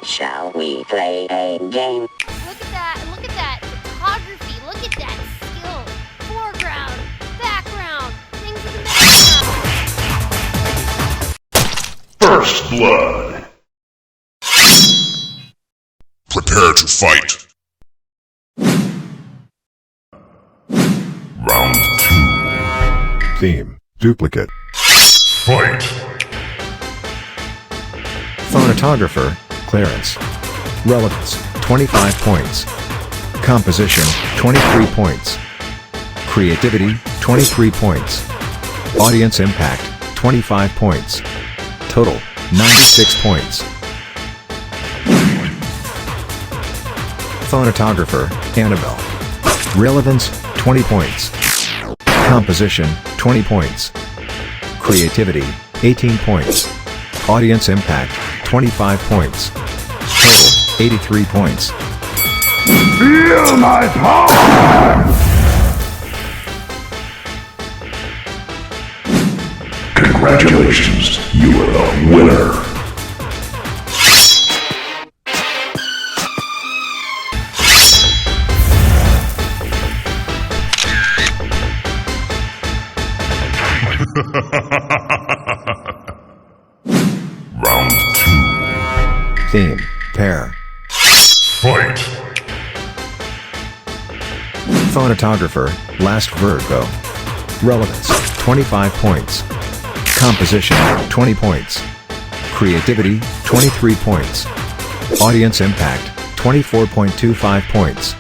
Shall we play a game? Look at that. Look at that. Photography. Look at that skill. Foreground. Background. Things in the background. First blood. Prepare to fight. Round 2. Theme, duplicate. Fight. Phonetographer, clearance. Relevance, 25 points. Composition, 23 points. Creativity, 23 points. Audience impact, 25 points. Total, 96 points. Phonetographer, Annabelle. Relevance, 20 points. Composition, 20 points. Creativity, 18 points. Audience impact, 25 points. Total, 83 points. Feel my power! Congratulations, you are the winner. Round 2. Theme, pair. Fight. Phonetographer, Last Virgo. Relevance, 25 points. Composition, 20 points. Creativity, 23 points. Audience impact, 24.25 points.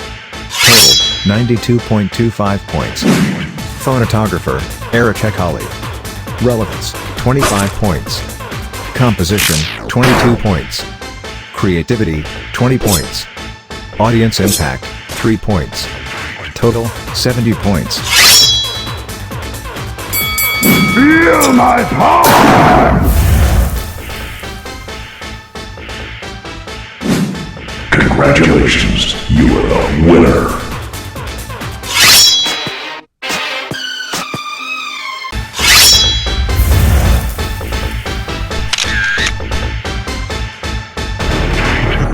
Total, 92.25 points. Phonetographer, Eric Hecali. Relevance, 25 points. Composition, 22 points. Creativity, 20 points. Audience impact, 3 points. Total, 70 points. Feel my power! Congratulations, you are the winner.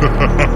Ha ha ha!